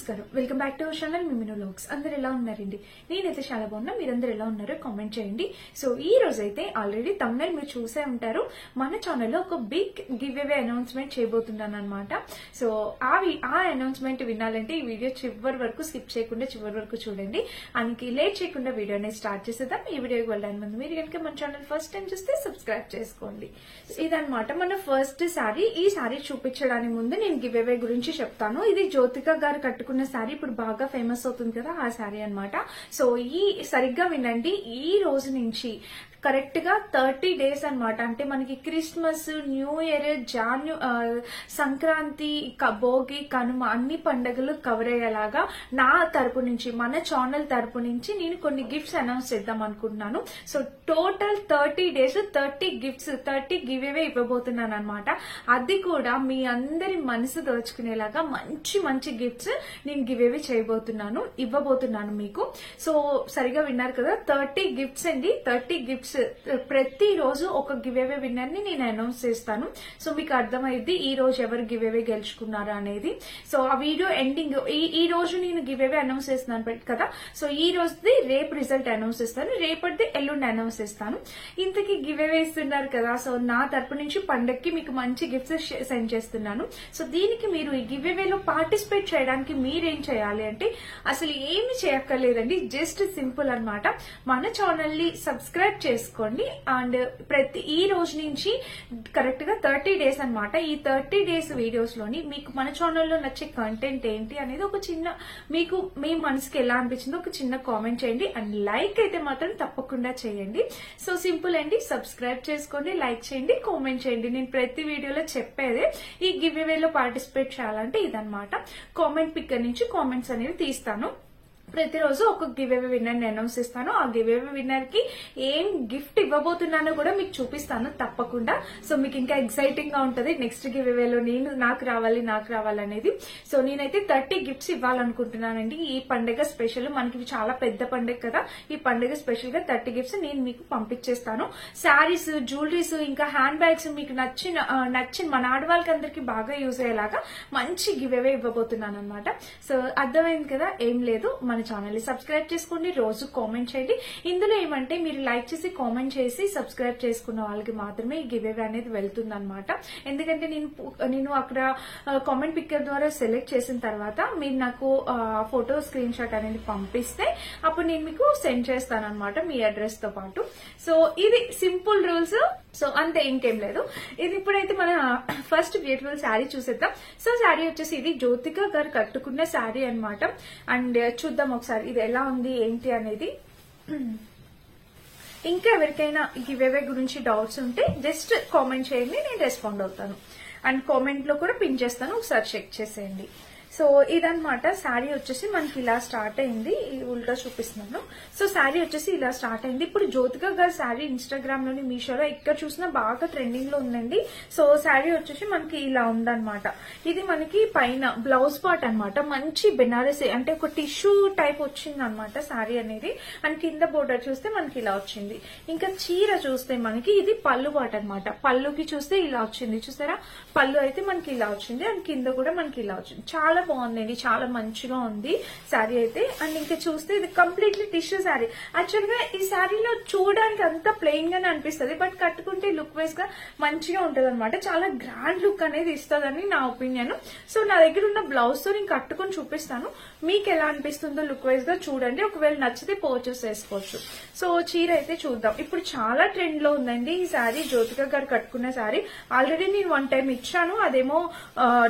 నమస్కారం, welcome back to our channel Mimino vlogs. అందరు ఎలా ఉన్నారండి? నేనైతే చాలా బాగున్నా. మీరందరూ ఎలా ఉన్నారో కామెంట్ చేయండి. సో ఈ రోజు అయితే ఆల్రెడీ థంబ్నెయిల్ మీరు చూసే ఉంటారు. మన ఛానల్లో ఒక బిగ్ గివ్ అవే అనౌన్స్మెంట్ చేయబోతున్నాను అనమాట. సో ఆ అనౌన్స్మెంట్ వినాలంటే ఈ వీడియో చివరి వరకు స్కిప్ చేయకుండా చివరి వరకు చూడండి. అందుకే లేట్ చేయకుండా వీడియోని స్టార్ట్ చేసేద్దాం. ఈ వీడియోకి వెళ్ళడానికి ముందు మీరు కనుక మన ఛానల్ ఫస్ట్ టైం చూస్తే సబ్స్క్రైబ్ చేసుకోండి. ఇదనమాట మన ఫస్ట్ శారీ. ఈ శారీ చూపించడానికి ముందు నేను గివ్ అవే గురించి చెప్తాను. ఇది జ్యోతిక గారు కట్టుకున్న శారీ ఇప్పుడు బాగా ఫేమస్ అవుతుంది కదా, ఆ శారీ అన్నమాట. సో ఈ సరిగ్గా వినండి, ఈ రోజు నుంచి కరెక్ట్ గా 30 డేస్ అనమాట. అంటే మనకి Christmas, new year, Sankranti, Bhogi, Kanuma అన్ని పండుగలు కవర్ అయ్యేలాగా నా తరపు నుంచి, మన ఛానల్ తరపు నుంచి నేను కొన్ని గిఫ్ట్స్ అనౌన్స్ చేద్దాం అనుకుంటున్నాను. So total 30 days 30 gifts 30 give away ఇవ్వబోతున్నాను అనమాట. అది కూడా మీ అందరి మనసు దోచుకునేలాగా మంచి మంచి గిఫ్ట్స్ నేను గివ్ అవే చేయబోతున్నాను, ఇవ్వబోతున్నాను మీకు. సో సరిగా విన్నారు కదా, 30 గిఫ్ట్స్ అండి. 30 గిఫ్ట్స్ ప్రతి రోజు ఒక గివ్ అవే విన్నర్ ని నేను అనౌన్స్ చేస్తాను. సో మీకు అర్థమైంది ఈ రోజు ఎవరు గివ్ అవే గెలుచుకున్నారా అనేది. సో ఆ వీడియో ఎండింగ్ ఈ రోజు నేను గివ్ అవే అనౌన్స్ చేస్తున్నాను కదా. సో ఈ రోజుది రేపు రిజల్ట్ అనౌన్స్ చేస్తాను, రేపటిది ఎల్లుండి అనౌన్స్ చేస్తాను. ఇంతకీ గివ్ అవే ఇస్తున్నారు కదా, సో నా తరపు నుంచి పండక్కి మీకు మంచి గిఫ్ట్స్ సెండ్ చేస్తున్నాను. సో దీనికి మీరు ఈ గివ్ అవేలో పార్టిసిపేట్ చేయడానికి మీరేం చేయాలి అంటే అసలు ఏమి చేయక్కర్లేదండి, జస్ట్ సింపుల్ అన్నమాట. మన ఛానల్ ని సబ్స్క్రైబ్ చేసుకోండి. అండ్ ఈ రోజు నుంచి కరెక్ట్ గా 30 డేస్ అనమాట. ఈ 30 డేస్ వీడియోస్ లోని మీకు మన ఛానల్లో నచ్చే కంటెంట్ ఏంటి అనేది ఒక చిన్న, మీకు మీ మనసుకి ఎలా అనిపించిందో ఒక చిన్న కామెంట్ చేయండి. అండ్ లైక్ అయితే మాత్రం తప్పకుండా చేయండి. సో సింపుల్ అండి, సబ్స్క్రైబ్ చేసుకోండి, లైక్ చేయండి, కామెంట్ చేయండి. నేను ప్రతి వీడియోలో చెప్పేదే ఈ గివ్ అవేలో పార్టిసిపేట్ చేయాలంటే ఇదనమాట. కామెంట్ పిక్కర్ నుంచి కామెంట్స్ అనేవి తీస్తాను. ప్రతిరోజు ఒక గివ్ అవే విన్నర్ ని అనౌన్స్ చేస్తాను. ఆ గివ్ అవే విన్నర్ కి ఏం గిఫ్ట్ ఇవ్వబోతున్నానో కూడా మీకు చూపిస్తాను తప్పకుండా. సో మీకు ఇంకా ఎక్సైటింగ్ గా ఉంటది నెక్స్ట్ గివ్ అవేలో నాకు రావాలి అనేది. సో నేనైతే 30 గిఫ్ట్స్ ఇవ్వాలనుకుంటున్నానండి. ఈ పండుగ స్పెషల్, మనకి చాలా పెద్ద పండుగ కదా, ఈ పండుగ స్పెషల్ గా 30 గిఫ్ట్స్ నేను మీకు పంపించేస్తాను. శారీస్, జ్యువెలరీస్, ఇంకా హ్యాండ్ బ్యాగ్స్ మీకు నచ్చిన మన ఆడవాళ్ళకి అందరికి బాగా యూజ్ అయ్యేలాగా మంచి గివ్ అవే ఇవ్వబోతున్నాను అనమాట. సో అర్థమైంది కదా, ఏం లేదు, మన ఛానల్ ని సబ్స్క్రైబ్ చేసుకోండి, రోజు కామెంట్ చేయండి. ఇందులో ఏమంటే మీరు లైక్ చేసి కామెంట్ చేసి సబ్స్క్రైబ్ చేసుకున్న వాళ్ళకి మాత్రమే ఈ గివ్ అవే అనేది వెళ్తుంది అనమాట. ఎందుకంటే నేను అక్కడ కామెంట్ పిక్కర్ ద్వారా సెలెక్ట్ చేసిన తర్వాత మీరు నాకు ఫోటో స్క్రీన్ షాట్ అనేది పంపిస్తే అప్పుడు నేను మీకు సెండ్ చేస్తాను అనమాట, మీ అడ్రస్ తో పాటు. సో ఇది సింపుల్ రూల్స్. సో అంతే, ఇంకేం లేదు. ఇది ఇప్పుడైతే మన ఫస్ట్ బ్యూటిఫుల్ శారీ చూసేద్దాం. సో శారీ వచ్చేసి ఇది జ్యోతిక గారు కట్టుకున్న శారీ అనమాట. అండ్ చూద్దాం ఒకసారి ఇది ఎలా ఉంది ఏంటి అనేది. ఇంకా ఎవరికైనా గివ్ అవే గురించి డౌట్స్ ఉంటే జస్ట్ కామెంట్ చేయండి, నేను రెస్పాండ్ అవుతాను. అండ్ కామెంట్ లో కూడా పిన్ చేస్తాను, ఒకసారి చెక్ చేసేయండి. సో ఇదనమాట శారీ వచ్చేసి మనకి ఇలా స్టార్ట్ అయింది. ఉల్టా చూపిస్తున్నాను. సో శారీ వచ్చేసి ఇలా స్టార్ట్ అయింది. ఇప్పుడు జ్యోతిక గారి శారీ ఇన్స్టాగ్రామ్ లోని, మీషోలో ఎక్కడ చూసినా బాగా ట్రెండింగ్ లో ఉందండి. సో శారీ వచ్చేసి మనకి ఇలా ఉందన్నమాట. ఇది మనకి పైన బ్లౌజ్ పార్ట్ అనమాట. మంచి బెనారసీ అంటే ఒక టిష్యూ టైప్ వచ్చింది అనమాట శారీ అనేది. అండ్ కింద బోర్డర్ చూస్తే మనకి ఇలా వచ్చింది. ఇంకా చీర చూస్తే మనకి ఇది పళ్ళు పార్ట్ అనమాట. పళ్ళుకి చూస్తే ఇలా వచ్చింది, చూసారా? పళ్ళు అయితే మనకి ఇలా వచ్చింది. అండ్ కింద కూడా మనకి ఇలా వచ్చింది. చాలా బాగుందండి, చాలా మంచిగా ఉంది శారీ అయితే. అండ్ ఇంకా చూస్తే ఇది కంప్లీట్లీ టిష్యూ శారీ. యాక్చువల్ గా ఈ శారీలో చూడడానికి అంతా ప్లెయిన్ గానే అనిపిస్తుంది, బట్ కట్టుకుంటే లుక్ వైజ్ గా మంచిగా ఉంటది అనమాట. చాలా గ్రాండ్ లుక్ అనేది ఇస్తుందని నా ఒపీనియన్. సో నా దగ్గర ఉన్న బ్లౌజ్ తో నేను కట్టుకుని చూపిస్తాను, మీకు ఎలా అనిపిస్తుందో లుక్ వైజ్ గా చూడండి. ఒకవేళ నచ్చితే పర్చేస్ చేసుకోవచ్చు. సో చీర అయితే చూద్దాం. ఇప్పుడు చాలా ట్రెండ్ లో ఉందండి ఈ శారీ, జ్యోతిక గారు కట్టుకున్న శారీ. ఆల్రెడీ నేను 1 టైం ఇచ్చాను, అదేమో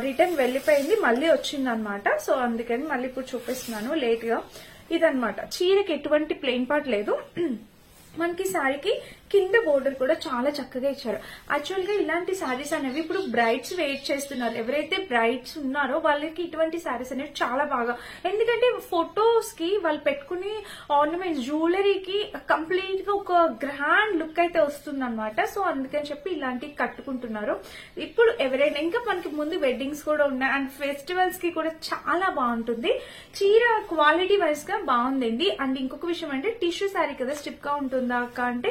రిటర్న్ వెళ్లిపోయింది, మళ్ళీ వచ్చింది అనమాట. సో అందుకని మళ్ళీ ఇప్పుడు చూపిస్తున్నాను లేట్ గా. ఇదనమాట, చీరకి ఎటువంటి ప్లెయిన్ పార్ట్ లేదు. మనకి శారీకి కింద బోర్డర్ కూడా చాలా చక్కగా ఇచ్చారు. యాక్చువల్ గా ఇలాంటి శారీస్ అనేవి ఇప్పుడు బ్రైడ్స్ వెయిట్ చేస్తున్నారు. ఎవరైతే బ్రైడ్స్ ఉన్నారో వాళ్ళకి ఇటువంటి శారీస్ అనేవి చాలా బాగా, ఎందుకంటే ఫొటోస్ కి వాళ్ళు పెట్టుకుని ఆర్నమెంట్స్, జ్యువెలరీకి కంప్లీట్ గా ఒక గ్రాండ్ లుక్ అయితే వస్తుంది అనమాట. సో అందుకని చెప్పి ఇలాంటివి కట్టుకుంటున్నారు. ఇప్పుడు ఎవరైనా, ఇంకా మనకి ముందు వెడ్డింగ్స్ కూడా ఉన్నాయి అండ్ ఫెస్టివల్స్ కి కూడా చాలా బాగుంటుంది. చీర క్వాలిటీ వైజ్ గా బాగుందండి. అండ్ ఇంకొక విషయం అంటే టిష్యూ శారీ కదా, స్టిప్ గా ఉంటుందా అక్క అంటే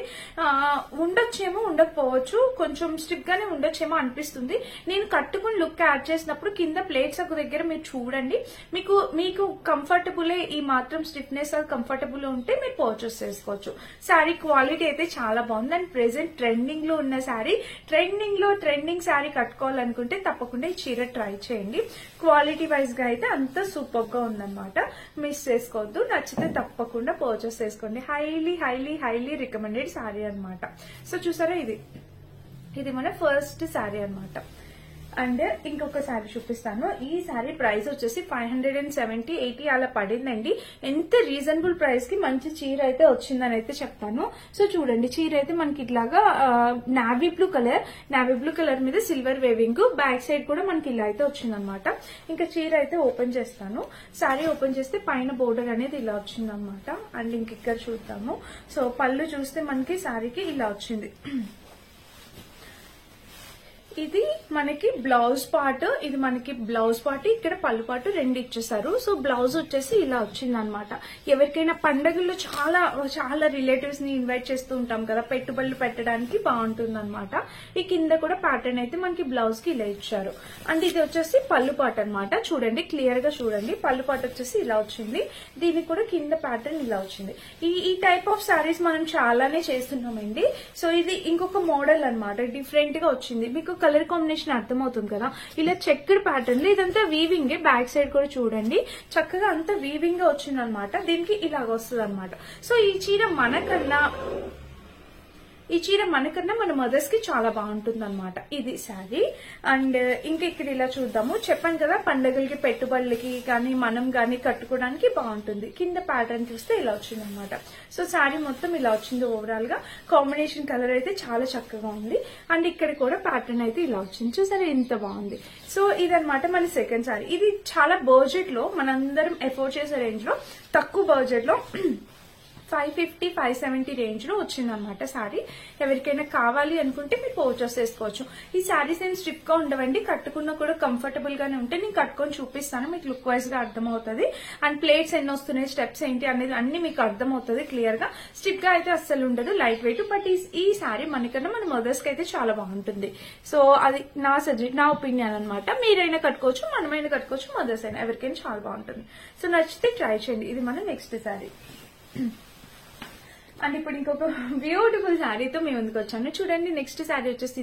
ఉండొచ్చేమో ఉండకపోవచ్చు, కొంచెం స్టిఫ్ గానే ఉండొచ్చేమో అనిపిస్తుంది. నేను కట్టుకుని లుక్ యాడ్ చేసినప్పుడు కింద ప్లేట్స్ ఒక దగ్గర మీరు చూడండి, మీకు కంఫర్టబుల్ ఈ మాత్రం స్టిఫ్నెస్ కంఫర్టబుల్ ఉంటే మీరు పర్చేస్ చేసుకోవచ్చు. శారీ క్వాలిటీ అయితే చాలా బాగుంది. అండ్ ప్రెసెంట్ ట్రెండింగ్ లో ఉన్న శారీ, ట్రెండింగ్ శారీ కట్టుకోవాలనుకుంటే తప్పకుండా ఈ చీర ట్రై చేయండి. క్వాలిటీ వైజ్ గా అయితే అంత సూపర్ గా ఉందన్నమాట. మిస్ చేసుకోవద్దు. నచ్చితే తప్పకుండా పర్చేస్ చేసుకోండి. హైలీ రికమెండెడ్ శారీ అన్నమాట. సో చూసారా, ఇది మన ఫస్ట్ శారీ అన్నమాట. అండ్ ఇంకొక శారీ చూపిస్తాను. ఈ శారీ ప్రైస్ వచ్చేసి 570-80 అలా పడిందండి. ఎంత రీజనబుల్ ప్రైస్ కి మంచి చీర అయితే వచ్చిందని అయితే చెప్తాను. సో చూడండి, చీర అయితే మనకి ఇట్లాగా నావీ బ్లూ కలర్ మీద సిల్వర్ వేవింగ్, బ్యాక్ సైడ్ కూడా మనకి ఇలా అయితే వచ్చిందనమాట. ఇంకా చీర అయితే ఓపెన్ చేస్తాను. శారీ ఓపెన్ చేస్తే పైన బోర్డర్ అనేది ఇలా వచ్చిందనమాట. అండ్ ఇంక ఇక్కడ చూద్దాము. సో పళ్ళు చూస్తే మనకి శారీకి ఇలా వచ్చింది. ఇది మనకి బ్లౌజ్ పార్ట్, ఇక్కడ పళ్ళు పాటు రెండు ఇచ్చేసారు. సో బ్లౌజ్ వచ్చేసి ఇలా వచ్చింది అనమాట. ఎవరికైనా పండగల్లో చాలా రిలేటివ్స్ ని ఇన్వైట్ చేస్తూ ఉంటాం కదా, పెట్టుబడులు పెట్టడానికి బాగుంటుంది అనమాట. ఈ కింద కూడా ప్యాటర్న్ అయితే మనకి బ్లౌజ్ కి ఇలా ఇచ్చారు. అండ్ ఇది వచ్చేసి పళ్ళు పాటు అనమాట. చూడండి, క్లియర్ గా చూడండి, పళ్ళు పాటు వచ్చేసి ఇలా వచ్చింది. దీనికి కూడా కింద ప్యాటర్న్ ఇలా వచ్చింది. ఈ టైప్ ఆఫ్ శారీస్ మనం చాలానే చేస్తున్నామండి. సో ఇది ఇంకొక మోడల్ అనమాట, డిఫరెంట్ గా వచ్చింది. మీకు కలర్ కాంబినేషన్ అర్థమవుతుంది కదా, ఇలా చెక్డ్ ప్యాటర్న్ లో ఇదంతా వీవింగ్. బ్యాక్ సైడ్ కూడా చూడండి, చక్కగా అంతా వీవింగ్ గా వచ్చింది అనమాట. దీనికి ఇలాగ వస్తుంది అనమాట. సో ఈ చీర మనకన్నా మన మదర్స్ కి చాలా బాగుంటుంది అనమాట. ఇది శారీ. అండ్ ఇంకా ఇక్కడ ఇలా చూద్దాము. చెప్పాను కదా, పండుగలకి పెట్టుబడులకి కానీ మనం కానీ కట్టుకోవడానికి బాగుంటుంది. కింద ప్యాటర్న్ చూస్తే ఇలా వచ్చింది అనమాట. సో శారీ మొత్తం ఇలా వచ్చింది. ఓవరాల్ గా కాంబినేషన్ కలర్ అయితే చాలా చక్కగా ఉంది. అండ్ ఇక్కడ కూడా ప్యాటర్న్ అయితే ఇలా వచ్చింది. చూసారా ఎంత బాగుంది. సో ఇదనమాట మన సెకండ్ శారీ. ఇది చాలా బడ్జెట్ లో, మనందరం ఎఫోర్డ్ చేసే రేంజ్ లో, తక్కువ బడ్జెట్ లో 550-570 రేంజ్ లో వచ్చిందనమాట శారీ. ఎవరికైనా కావాలి అనుకుంటే మీరు పర్చేస్ చేసుకోవచ్చు. ఈ శారీస్ ఏం స్టిఫ్ గా ఉండవండి, కట్టుకున్నా కూడా కంఫర్టబుల్ గానే ఉంటే నేను కట్టుకొని చూపిస్తాను, మీకు లుక్ వైజ్ గా అర్థమవుతుంది. అండ్ ప్లేట్స్ ఎన్ని వస్తున్నాయి, స్టెప్స్ ఏంటి అనేది అన్ని మీకు అర్థమవుతుంది క్లియర్ గా. స్టిఫ్ గా అయితే అస్సలు ఉండదు, లైట్ వెయిట్. బట్ ఈ శారీ మనకన్నా మన మదర్స్ కి అయితే చాలా బాగుంటుంది. సో అది నా ఒపీనియన్ అనమాట. మీరైనా కట్టుకోవచ్చు, మనమైనా కట్టుకోవచ్చు, మదర్స్ అయినా, ఎవరికైనా చాలా బాగుంటుంది. సో నచ్చితే ట్రై చేయండి. ఇది మన నెక్స్ట్ శారీ. అండ్ ఇప్పుడు ఇంకొక బ్యూటిఫుల్ శారీతో మేము ముందుకు వచ్చాను. చూడండి, నెక్స్ట్ శారీ వచ్చేసి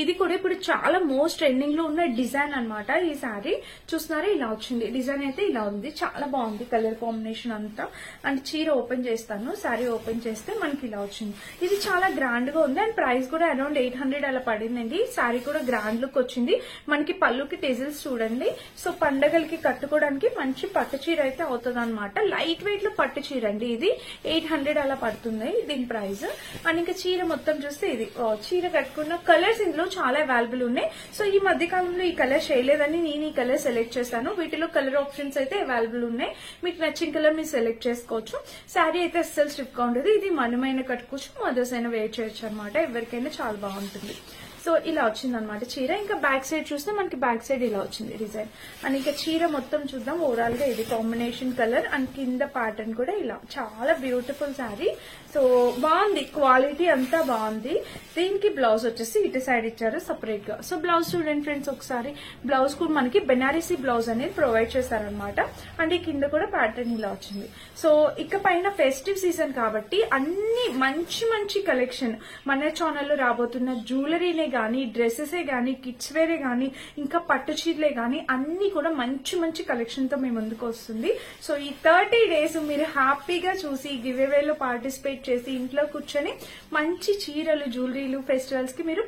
ఇది కూడా ఇప్పుడు చాలా మోస్ట్ ట్రెండింగ్ లో ఉన్న డిజైన్ అనమాట. ఈ శారీ చూస్తున్నారా, ఇలా వచ్చింది. డిజైన్ అయితే ఇలా ఉంది, చాలా బాగుంది కలర్ కాంబినేషన్ అంతా. అండ్ చీర ఓపెన్ చేస్తాను. శారీ ఓపెన్ చేస్తే మనకి ఇలా వచ్చింది. ఇది చాలా గ్రాండ్ గా ఉంది. అండ్ ప్రైస్ కూడా అరౌండ్ 800 అలా పడిందండి. శారీ కూడా గ్రాండ్ లుక్ వచ్చింది. మనకి పళ్ళుకి టెజిల్స్ చూడండి. సో పండగలకి కట్టుకోవడానికి మంచి పట్టు చీర అయితే అవుతుంది అనమాట. లైట్ వెయిట్ లో పట్టు చీర అండి. ఇది 800 అలా పడుతుంది దీని ప్రైస్. అండ్ ఇంకా చీర మొత్తం చూస్తే ఇది చీర కట్టుకున్న కలర్స్ ఇందులో చాలా అవైలబుల్ ఉన్నాయి. సో ఈ మధ్య కాలంలో ఈ కలర్ చేయలేదని నేను ఈ కలర్ సెలెక్ట్ చేశాను. వీటిలో కలర్ ఆప్షన్స్ అయితే అవైలబుల్ ఉన్నాయి. మీకు నచ్చిన కలర్ మీరు సెలెక్ట్ చేసుకోవచ్చు. శారీ అయితే అస్సలు స్టిఫ్ గా ఉండదు. ఇది మనమైనా కట్టుకోవచ్చు, మదర్స్ అయినా వేర్ చేయొచ్చు అనమాట. ఎవరికైనా చాలా బాగుంటుంది. సో ఇలా వచ్చింది అనమాట చీర. ఇంకా బ్యాక్ సైడ్ చూస్తే మనకి బ్యాక్ సైడ్ ఇలా వచ్చింది డిజైన్. అండ్ ఇంకా చీర మొత్తం చూద్దాం. ఓవరాల్ గా ఇది కాంబినేషన్ కలర్. అండ్ కింద ప్యాటర్న్ కూడా ఇలా చాలా బ్యూటిఫుల్ శారీ. సో బాగుంది, క్వాలిటీ అంతా బాగుంది. దీనికి బ్లౌజ్ వచ్చేసి ఇటు సైడ్ ఇచ్చారు సపరేట్ గా. సో బ్లౌజ్ చూడండి ఫ్రెండ్స్ ఒకసారి. బ్లౌజ్ కూడా మనకి బెనారసీ బ్లౌజ్ అనేది ప్రొవైడ్ చేశారనమాట. అండ్ ఈ కింద కూడా ప్యాటర్న్ ఇలా వచ్చింది. సో ఇక పైన ఫెస్టివ్ సీజన్ కాబట్టి అన్ని మంచి కలెక్షన్ మన ఛానల్లో రాబోతున్న జ్యువెలరీనే గానీ, డ్రెస్సెసే గానీ, కిడ్స్ వేరే గానీ, ఇంకా పట్టు చీరలే గానీ అన్ని కూడా మంచి కలెక్షన్ తో మేము ముందుకు వస్తుంది. సో ఈ 30 days మీరు హ్యాపీగా చూసి గివ్ అవేలో పార్టిసిపేట్ చేసి ఇంట్లో కూర్చొని మంచి చీరలు, జ్యువెలరీలు ఫెస్టివల్స్ కి మీరు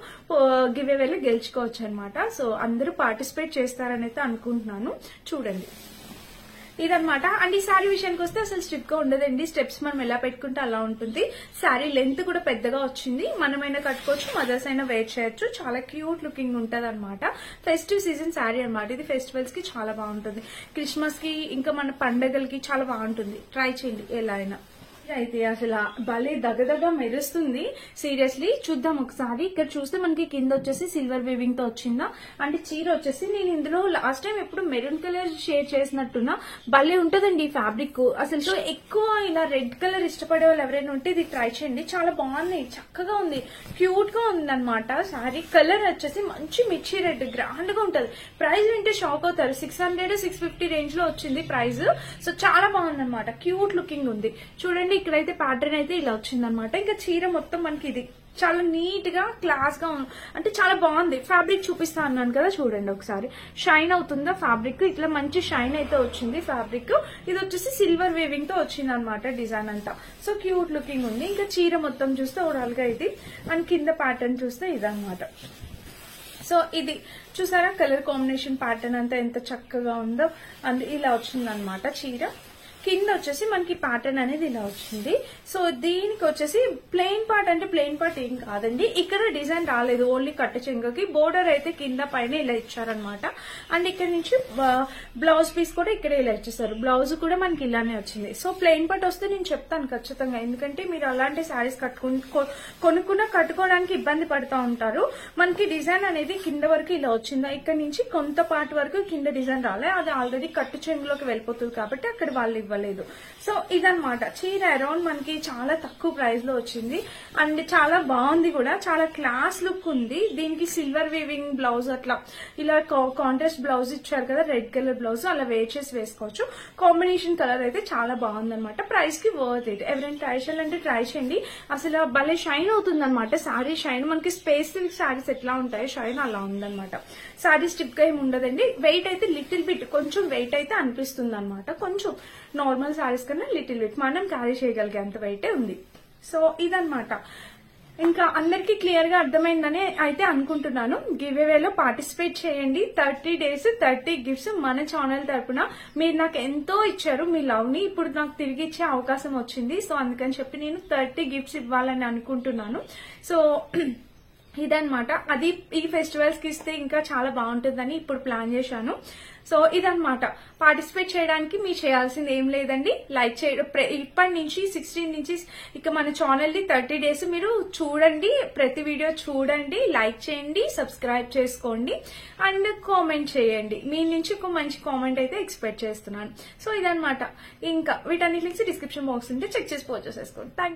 గివ్ అవేలో గెలుచుకోవచ్చు అనమాట. సో అందరూ పార్టిసిపేట్ చేస్తారని అయితే అనుకుంటున్నాను. చూడండి ఇదనమాట. అండ్ ఈ శారీ విషయానికి వస్తే అసలు స్టిఫ్ గా ఉండదండి. స్టెప్స్ మనం ఎలా పెట్టుకుంటే అలా ఉంటుంది. శారీ లెంత్ కూడా పెద్దగా వచ్చింది. మనమైనా కట్టుకోవచ్చు, మదర్స్ అయినా వేర్ చేయొచ్చు. చాలా క్యూట్ లుకింగ్ ఉంటది అనమాట. ఫెస్టివ్ సీజన్ శారీ అనమాట. ఇది ఫెస్టివల్స్ కి చాలా బాగుంటుంది. క్రిస్మస్ కి ఇంకా మన పండగలకి చాలా బాగుంటుంది. ట్రై చేయండి ఎలా అయినా. అయితే అసలు భలే దగ్గదగ్గ మెరుస్తుంది. సీరియస్లీ చూద్దాం ఒకసారి. ఇక్కడ చూస్తే మనకి కింద వచ్చేసి సిల్వర్ వీవింగ్ తో వచ్చిందా, అంటే చీర వచ్చేసి నేను ఇందులో లాస్ట్ టైం ఎప్పుడు మెరూన్ కలర్ షేర్ చేసినట్టున్నా. భలే ఉంటదండి ఈ ఫ్యాబ్రిక్. అసలు సో ఎక్కువ ఇలా రెడ్ కలర్ ఇష్టపడే వాళ్ళు ఎవరైనా ఉంటే ఇది ట్రై చేయండి. చాలా బాగుంది, చక్కగా ఉంది, క్యూట్ గా ఉంది అనమాట. శారీ కలర్ వచ్చేసి మంచి మిర్చి రెడ్, గ్రాండ్ గా ఉంటది. ప్రైస్ వింటే షాక్ అవుతారు. 600-650 రేంజ్ లో వచ్చింది ప్రైస్. సో చాలా బాగుంది అనమాట, క్యూట్ లుకింగ్ ఉంది. చూడండి ఇక్కడైతే ప్యాటర్న్ అయితే ఇలా వచ్చింది అనమాట. ఇంకా చీర మొత్తం మనకి ఇది చాలా నీట్ గా క్లాస్ గా అంటే చాలా బాగుంది. ఫ్యాబ్రిక్ చూపిస్తా అన్నాను కదా, చూడండి ఒకసారి. షైన్ అవుతుందా ఫ్యాబ్రిక్, ఇట్లా మంచి షైన్ అయితే వచ్చింది ఫ్యాబ్రిక్. ఇది వచ్చేసి సిల్వర్ వేవింగ్ తో వచ్చింది అనమాట డిజైన్ అంతా. సో క్యూట్ లుకింగ్ ఉంది. ఇంకా చీర మొత్తం చూస్తే ఓవరాల్ గా ఇది, అండ్ కింద ప్యాటర్న్ చూస్తే ఇదన్నమాట. సో ఇది చూసారా కలర్ కాంబినేషన్ ప్యాటర్న్ అంతా ఎంత చక్కగా ఉందో. అండ్ ఇలా వచ్చింది అనమాట చీర. కింద వచ్చేసి మనకి ప్యాటర్న్ అనేది ఇలా వచ్చింది. సో దీనికి వచ్చేసి ప్లెయిన్ పార్ట్, అంటే ప్లెయిన్ పార్ట్ ఏం కాదండి, ఇక్కడ డిజైన్ రాలేదు, ఓన్లీ కట్ట చెంగకి. బోర్డర్ అయితే కింద పైన ఇలా ఇచ్చారనమాట. అండ్ ఇక్కడ నుంచి బ్లౌజ్ పీస్ కూడా ఇక్కడే ఇలా ఇచ్చేసారు. బ్లౌజ్ కూడా మనకి ఇలానే వచ్చింది. సో ప్లెయిన్ పార్ట్ వస్తే నేను చెప్తాను ఖచ్చితంగా, ఎందుకంటే మీరు అలాంటి శారీస్ కట్టుకోవడానికి ఇబ్బంది పడుతూ ఉంటారు. మనకి డిజైన్ అనేది కింద వరకు ఇలా వచ్చిందా, ఇక్కడ నుంచి కొంత పార్ట్ వరకు కింద డిజైన్ రాలే, అది ఆల్రెడీ కట్టు చెంగులోకి వెళ్ళిపోతుంది కాబట్టి అక్కడ వాళ్ళు ఇవ్వలేదు. సో ఇదనమాట చీర. అరౌండ్ మనకి చాలా తక్కువ ప్రైస్ లో వచ్చింది, అండ్ చాలా బాగుంది కూడా, చాలా క్లాస్ లుక్ ఉంది. దీనికి సిల్వర్ వీవింగ్ బ్లౌజ్, అట్లా ఇలా కాంట్రాస్ట్ బ్లౌజ్ ఇచ్చారు కదా, రెడ్ కలర్ బ్లౌజ్, అలా వేర్ చేసి వేసుకోవచ్చు. కాంబినేషన్ కలర్ అయితే చాలా బాగుంది అనమాట. ప్రైస్ కి వర్త్ ఇట్. ఎవరైనా ట్రై చేయాలంటే ట్రై చేయండి. అసలు భలే షైన్ అవుతుంది అనమాట శారీ. షైన్ మనకి స్పేస్ సిల్క్ శారీస్ ఎట్లా ఉంటాయో షైన్ అలా ఉందన్నమాట. శారీ స్టిప్ గా ఏమి ఉండదండి. వెయిట్ అయితే లిటిల్ బిట్, కొంచెం వెయిట్ అయితే అనిపిస్తుంది అనమాట. కొంచెం నార్మల్ శారీస్ కన్నా లిటిల్ బిట్ మనం క్యారీ చేయగలిగేంత వెయిటే ఉంది. సో ఇదన్నమాట. ఇంకా అందరికి క్లియర్ గా అర్థమైందని అయితే అనుకుంటున్నాను. గివ్ అవేలో పార్టిసిపేట్ చేయండి. 30 days 30 గిఫ్ట్స్ మన ఛానల్ తరపున. మీరు నాకు ఎంతో ఇచ్చారు మీ లవ్ ని, ఇప్పుడు నాకు తిరిగి ఇచ్చే అవకాశం వచ్చింది. సో అందుకని చెప్పి నేను 30 గిఫ్ట్స్ ఇవ్వాలని అనుకుంటున్నాను. సో ఇదన్నమాట. అది ఈ ఫెస్టివల్స్ కి ఇస్తే ఇంకా చాలా బాగుంటుందని ఇప్పుడు ప్లాన్ చేశాను. సో ఇదన్నమాట. పార్టిసిపేట్ చేయడానికి మీరు చేయాల్సింది ఏం లేదండి, లైక్ చేయడం. ఇప్పటి నుంచి 16 నుంచి ఇక మన ఛానల్ ని 30 days మీరు చూడండి, ప్రతి వీడియో చూడండి, లైక్ చేయండి, సబ్స్క్రైబ్ చేసుకోండి, అండ్ కామెంట్ చేయండి. మీ నుంచి ఒక మంచి కామెంట్ అయితే ఎక్స్పెక్ట్ చేస్తున్నాను. సో ఇదన్నమాట. ఇంకా వీటన్నిటి లింక్స్ డిస్క్రిప్షన్ బాక్స్ ఉంటే చెక్ చేసి పర్చేస్ చేసుకోండి. థ్యాంక్